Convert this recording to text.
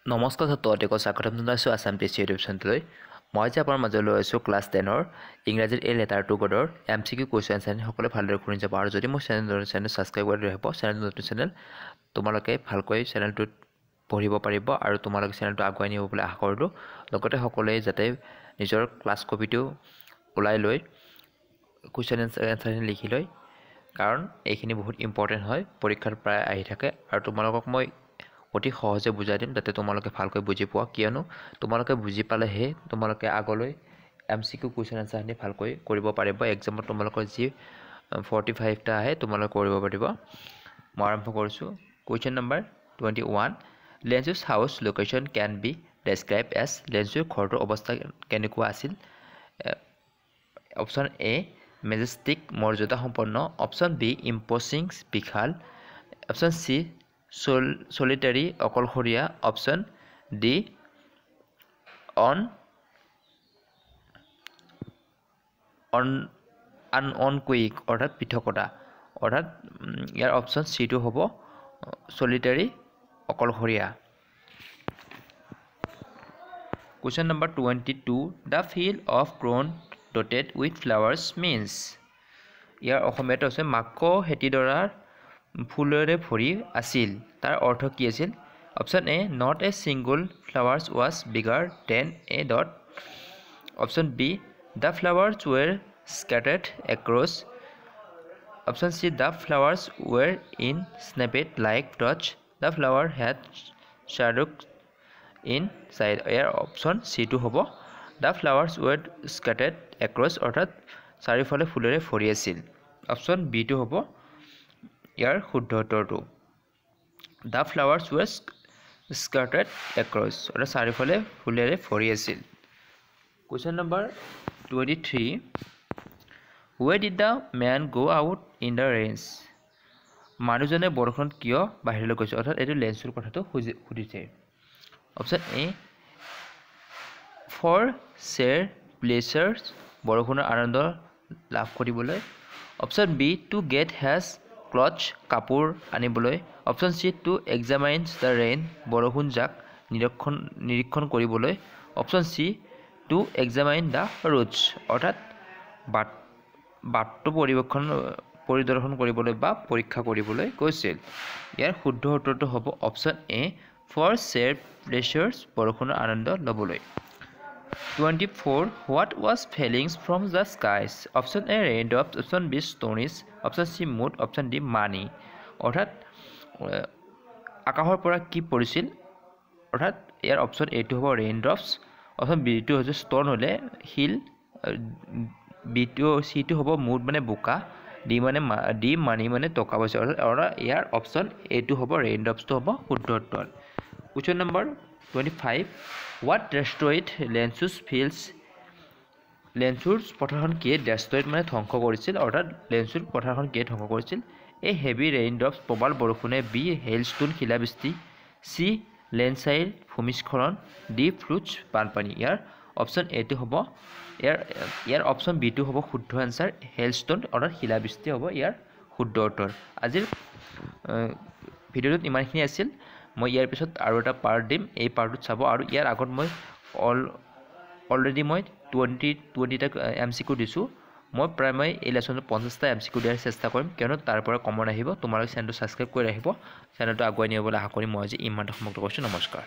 নমস্কাৰ ছাত্ৰসকলক স্বাগতম জনাইছো আসাম টিচি ইউটিউব চেনেললৈ। মই যে আপোনাৰ মাজলৈ আছো ক্লাছ 10ৰ ইংৰাজীৰ এ লেটাৰ টু গডৰ এমচিকিউ কুৱেশ্যন আনসাৰ সকলো ভালদৰে শুনি যাব। আৰু যদি মোৰ চেনেল সাবস্ক্ৰাইব কৰি ৰাখিব, চেনেলটো নতুন চেনেল, তোমালোকে ভালকৈ চেনেলটোত পঢ়িব পাৰিব আৰু তোমালোকে চেনেলটো আগুৱাই নিব বুলি আশা কৰিলোঁ। লগতে সকলোৱে যাতে নিজৰ ক্লাছ কপিটো ওলাই লৈ কুৱেশ্যন আনসাৰ লিখি লয়, কাৰণ এইখিনি বহুত ইম্পৰ্টেণ্ট হয়, পৰীক্ষাত প্ৰায় আহি থাকে। আৰু তোমালোকক মই অতি সহজে বুজাই দিম যাতে তোমালোকে ভালকৈ বুজি পোৱা, কিয়নো তোমালোকে বুজি পালেহে তোমালোকে আগলৈ এমচিকিউ কুৱেশ্যন আনসাৰখিনি ভালকৈ কৰিব পাৰিব। এক্সামত তোমালোকৰ যি 45টা আহে তোমালোকে কৰিব পাৰিব। মই আৰম্ভ কৰিছোঁ। Question number 21, Lencho's house location can be describe as. লেঞ্চুৰ ঘৰটোৰ অৱস্থা কেনেকুৱা আছিল? অপশ্যন এ মেজেষ্টিক মৰ্যাদা সম্পন্ন, অপশ্যন বি ইম্প'চিং বিশাল, অপশ্যন চি সলিটাৰী অকলশৰীয়া, অপশ্যন ডি অনকুইক অৰ্থাৎ পৃথকতা। অৰ্থাৎ ইয়াৰ অপশ্যন চিটো হ'ব সলিটাৰী অকলশৰীয়া। Question number 22, the field of grown dotted with flowers means. ইয়াৰ অসমীয়াটো হৈছে মাকৈ খেতিডৰাৰ ফুলেৰে ভৰি আছিল। তাৰ অৰ্থ কি আছিল? Option A not a single flowers was bigger than a dot, option B the flowers were scattered across, option C the flowers were in snapped like dots, the flower had shadows in side. ইয়াৰ option চিটো হ'ব the flowers were scattered across, অৰ্থাৎ চাৰিওফালে ফুলেৰে ভৰি আছিল। Option বিটো হ'ব ইয়াৰ শুদ্ধ উত্তৰটো, the flowers were scattered across, অৰ্থাৎ চাৰিওফালে ফুলেৰে ভৰি আছিল। Question number 23, why did the man go' out in the rains. মানুহজনে বৰষুণত কিয় বাহিৰলৈ গৈছে? অৰ্থাৎ এইটো লেঞ্চুৰ কথাটো সুধিছে। Option A for sheer pleasure, বৰষুণৰ আনন্দ লাভ কৰিবলৈ, option B to get his clothes, কাপোৰ আনিবলৈ, option C to examine the rain, বৰষুণ যাক নিৰীক্ষণ কৰিবলৈ, option C to examine the roads, অৰ্থাৎ বাটটো পৰিদৰ্শন কৰিবলৈ বা পৰীক্ষা কৰিবলৈ গৈছিল। ইয়াৰ শুদ্ধ উত্তৰটো হ'ব option A for share pleasures, বৰষুণৰ আনন্দ ল'বলৈ। 24, what was falling from the skies. Option A raindrops, option B stones, option C mud, option D money. অৰ্থাৎ আকাশৰ পৰা কি পৰিছিল? অৰ্থাৎ ইয়াৰ অপশ্যন এটো হ'ব ৰেইনড্ৰপছ, অপশ্যন বিটো হৈছে ষ্ট'ন হ'লে শিল, চিটো হ'ব মুড মানে বোকা, ডি মানি মানে টকা পইচা। অৰ্থাৎ ইয়াৰ অপশ্যন এটো হ'ব ৰেইনড্ৰপছটো হ'ব শুদ্ধ উত্তৰ। Question number 25, what destroyed Lencho's fields. লেঞ্চুৰ পথাৰখন কিয়ে ডেষ্ট্ৰইড মানে ধ্বংস কৰিছিল? অৰ্থাৎ লেঞ্চুৰ পথাৰখন কিয়ে ধ্বংস কৰিছিল? এ হেভি ৰেইনড্ৰপছ, প্ৰবল বৰষুণে, বি হেইলষ্ট'ন শিলাবৃষ্টি, চি লেণ্ডশ্লাইড ভূমিস্খলন, ডি ফ্লুডছ বানপানী। ইয়াৰ অপশ্যন এটো হ'ব ইয়াৰ অপশ্যন বিটো হ'ব শুদ্ধ এনচাৰ, হেইলষ্ট'ন অৰ্থাৎ শিলাবৃষ্টি হ'ব ইয়াৰ শুদ্ধ উত্তৰ। আজিৰ ভিডিঅ'টোত ইমানখিনি আছিল। মই ইয়াৰ পিছত আৰু এটা পাৰ্ট দিম, এই পাৰ্টটোত চাব। আৰু ইয়াৰ আগত মই অলৰেডি মই 20টা এমচিকিউ দিছোঁ। মই এই লেচনটোত 50টা এমচিকিউ দিয়াৰ চেষ্টা কৰিম, কিয়নো তাৰ পৰা কমন আহিব। তোমালোকে চেনেলটো ছাবস্ক্ৰাইব কৰি ৰাখিব। চেনেলটো আগুৱাই নিবলৈ আশা কৰি মই আজি ইমানটা সমাপ্ত কৰিছোঁ। নমস্কাৰ।